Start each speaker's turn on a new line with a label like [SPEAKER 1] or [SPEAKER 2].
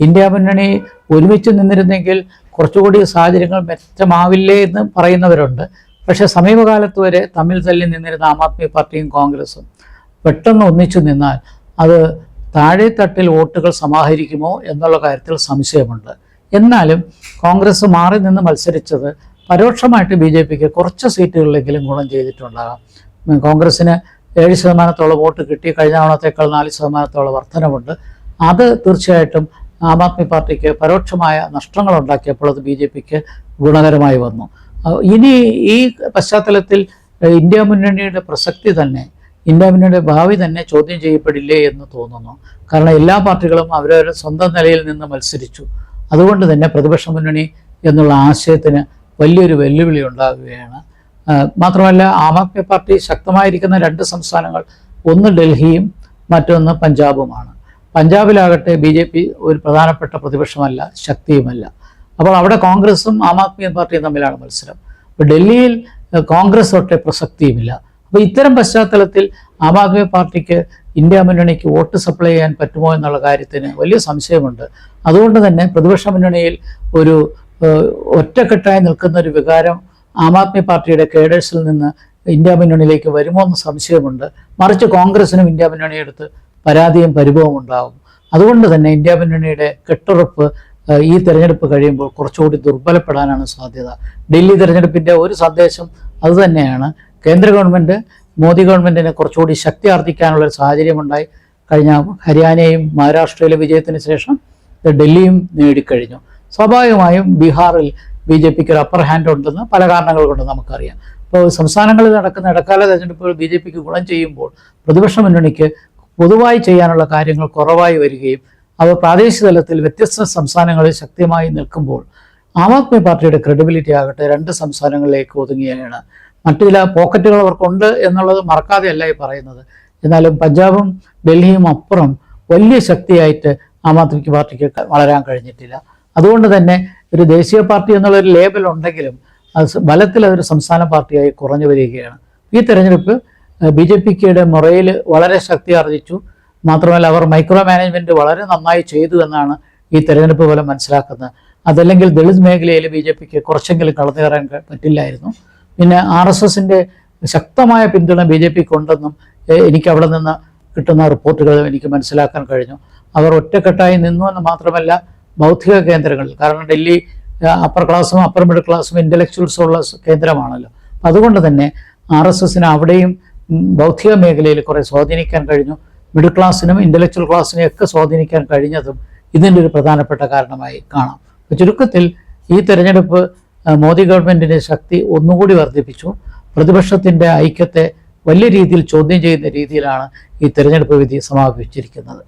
[SPEAKER 1] India മുന്നണി ഒരുമിച്ച് നിന്നിരുന്നെങ്കിൽ കുറച്ചുകൂടി സാഹചര്യങ്ങൾ മെച്ചമാവില്ലേ എന്ന് പറയുന്നവരുണ്ട്. പക്ഷേ സമീപകാലത്ത് വരെ തമ്മിൽ തല്ലി നിന്നിരുന്ന ആം ആദ്മി പാർട്ടിയും കോൺഗ്രസും പെട്ടെന്ന് ഒന്നിച്ചു നിന്നാൽ അത് താഴെത്തട്ടിൽ വോട്ടുകൾ സമാഹരിക്കുമോ എന്നുള്ള കാര്യത്തിൽ സംശയമുണ്ട്. എന്നാലും കോൺഗ്രസ് മാറി നിന്ന് മത്സരിച്ചത് പരോക്ഷമായിട്ട് BJPക്ക് കുറച്ച് സീറ്റുകളിലെങ്കിലും ഗുണം ചെയ്തിട്ടുണ്ടാകാം. കോൺഗ്രസ്സിന് 7% വോട്ട് കിട്ടി, കഴിഞ്ഞ തവണത്തേക്കാൾ 4% വർധനവുണ്ട്. അത് തീർച്ചയായിട്ടും ആം ആദ്മി പാർട്ടിക്ക് പരോക്ഷമായ നഷ്ടങ്ങൾ ഉണ്ടാക്കിയപ്പോൾ അത് BJPക്ക് ഗുണകരമായി വന്നു. ഇനി ഈ പശ്ചാത്തലത്തിൽ ഇന്ത്യ മുന്നണിയുടെ പ്രസക്തി തന്നെ, ഇന്ത്യ മുന്നണിയുടെ ഭാവി തന്നെ ചോദ്യം ചെയ്യപ്പെടില്ലേ എന്ന് തോന്നുന്നു. കാരണം എല്ലാ പാർട്ടികളും അവരവരുടെ സ്വന്തം നിലയിൽ നിന്ന് മത്സരിച്ചു. അതുകൊണ്ട് തന്നെ പ്രതിപക്ഷ മുന്നണി എന്നുള്ള ആശയത്തിന് വലിയൊരു വെല്ലുവിളി ഉണ്ടാകുകയാണ്. മാത്രമല്ല ആം ആദ്മി പാർട്ടി ശക്തമായിരിക്കുന്ന 2 സംസ്ഥാനങ്ങൾ, ഒന്ന് ഡൽഹിയും മറ്റൊന്ന് പഞ്ചാബുമാണ്. പഞ്ചാബിലാകട്ടെ BJP ഒരു പ്രധാനപ്പെട്ട പ്രതിപക്ഷമല്ല, ശക്തിയുമല്ല. അപ്പോൾ അവിടെ കോൺഗ്രസും ആം ആദ്മി പാർട്ടിയും തമ്മിലാണ് മത്സരം. അപ്പോൾ ഡൽഹിയിൽ കോൺഗ്രസ് ഒട്ടെ പ്രസക്തിയുമില്ല. അപ്പോൾ ഇത്തരം പശ്ചാത്തലത്തിൽ ആം ആദ്മി പാർട്ടിക്ക് ഇന്ത്യ മുന്നണിക്ക് വോട്ട് സപ്ലൈ ചെയ്യാൻ പറ്റുമോ എന്നുള്ള കാര്യത്തിന് വലിയ സംശയമുണ്ട്. അതുകൊണ്ട് തന്നെ പ്രതിപക്ഷ മുന്നണിയിൽ ഒരു ഒറ്റക്കെട്ടായി നിൽക്കുന്ന ഒരു വികാരം ആം ആദ്മി പാർട്ടിയുടെ കേഡേഴ്സിൽ നിന്ന് ഇന്ത്യ മുന്നണിയിലേക്ക് വരുമോ എന്ന് സംശയമുണ്ട്. മറിച്ച് കോൺഗ്രസിനും ഇന്ത്യ മുന്നണിയെടുത്ത് പരാതിയും പരിഭവവും ഉണ്ടാകും. അതുകൊണ്ട് തന്നെ ഇന്ത്യ മുന്നണിയുടെ കെട്ടുറപ്പ് ഈ തെരഞ്ഞെടുപ്പ് കഴിയുമ്പോൾ കുറച്ചുകൂടി ദുർബലപ്പെടാനാണ് സാധ്യത. ഡൽഹി തെരഞ്ഞെടുപ്പിൻ്റെ ഒരു സന്ദേശം അതുതന്നെയാണ്. കേന്ദ്ര ഗവൺമെൻറ് മോദി ഗവൺമെൻറ്റിനെ കുറച്ചുകൂടി ശക്തി ആർജിക്കാനുള്ളൊരു സാഹചര്യമുണ്ടായി. കഴിഞ്ഞ ഹരിയാനയും മഹാരാഷ്ട്രയിലെ വിജയത്തിന് ശേഷം ഡൽഹിയും നേടിക്കഴിഞ്ഞു. സ്വാഭാവികമായും ബീഹാറിൽ BJPക്ക് ഒരു അപ്പർ ഹാൻഡ് ഉണ്ടെന്ന് പല കാരണങ്ങൾ കൊണ്ട് നമുക്കറിയാം. അപ്പോൾ സംസ്ഥാനങ്ങളിൽ നടക്കുന്ന ഇടക്കാല തെരഞ്ഞെടുപ്പുകൾ BJPക്ക് ഗുണം ചെയ്യുമ്പോൾ പ്രതിപക്ഷ മുന്നണിക്ക് പൊതുവായി ചെയ്യാനുള്ള കാര്യങ്ങൾ കുറവായി വരികയും അവർ പ്രാദേശിക തലത്തിൽ വ്യത്യസ്ത സംസ്ഥാനങ്ങളിൽ ശക്തിയായി നിൽക്കുമ്പോൾ ആം ആദ്മി പാർട്ടിയുടെ ക്രെഡിബിലിറ്റി ആകട്ടെ 2 സംസ്ഥാനങ്ങളിലേക്ക് ഒതുങ്ങിയാണ്. മറ്റു ചില പോക്കറ്റുകൾ അവർക്കുണ്ട് എന്നുള്ളത് മറക്കാതെയല്ല ഈ പറയുന്നത്. എന്നാലും പഞ്ചാബും ഡൽഹിയും അപ്പുറം വലിയ ശക്തിയായിട്ട് ആം ആദ്മി പാർട്ടിക്ക് വളരാൻ കഴിഞ്ഞിട്ടില്ല. അതുകൊണ്ട് തന്നെ ഒരു ദേശീയ പാർട്ടി എന്നുള്ളൊരു ലേബൽ ഉണ്ടെങ്കിലും അത് ബലത്തിൽ അതൊരു സംസ്ഥാന പാർട്ടിയായി കുറഞ്ഞു വരികയാണ്. ഈ തെരഞ്ഞെടുപ്പ് BJPയുടെ മുറയിൽ വളരെ ശക്തി ആർജിച്ചു. മാത്രമല്ല അവർ മൈക്രോ മാനേജ്മെൻറ്റ് വളരെ നന്നായി ചെയ്തു എന്നാണ് ഈ തെരഞ്ഞെടുപ്പ് ഫലം മനസ്സിലാക്കുന്നത്. അതല്ലെങ്കിൽ ദളിത് മേഖലയിൽ BJPക്ക് കുറച്ചെങ്കിലും കടന്നു കയറാൻ പറ്റില്ലായിരുന്നു. പിന്നെ RSSൻ്റെ ശക്തമായ പിന്തുണ BJPക്ക് ഉണ്ടെന്നും എനിക്ക് അവിടെ നിന്ന് കിട്ടുന്ന റിപ്പോർട്ടുകളും എനിക്ക് മനസ്സിലാക്കാൻ കഴിഞ്ഞു. അവർ ഒറ്റക്കെട്ടായി നിന്നു എന്ന് മാത്രമല്ല, ബൗദ്ധിക കേന്ദ്രങ്ങളിൽ, കാരണം ഡൽഹി അപ്പർ ക്ലാസ്സും അപ്പർ മിഡിൽ ക്ലാസ്സും ഇൻ്റലക്ച്വൽസും ഉള്ള കേന്ദ്രമാണല്ലോ. അതുകൊണ്ട് തന്നെ RSSന് അവിടെയും ബൗദ്ധിക മേഖലയിൽ കുറേ സ്വാധീനിക്കാൻ കഴിഞ്ഞു. മിഡിൽ ക്ലാസ്സിനും ഇൻ്റലക്ച്വൽ ക്ലാസ്സിനെയും ഒക്കെ സ്വാധീനിക്കാൻ കഴിഞ്ഞതും ഇതിൻ്റെ ഒരു പ്രധാനപ്പെട്ട കാരണമായി കാണാം. ചുരുക്കത്തിൽ ഈ തെരഞ്ഞെടുപ്പ് മോദി ഗവൺമെൻറ്റിൻ്റെ ശക്തി ഒന്നുകൂടി വർദ്ധിപ്പിച്ചു. പ്രതിപക്ഷത്തിൻ്റെ ഐക്യത്തെ വലിയ രീതിയിൽ ചോദ്യം ചെയ്യുന്ന രീതിയിലാണ് ഈ തെരഞ്ഞെടുപ്പ് വിധി സമാപിച്ചിരിക്കുന്നത്.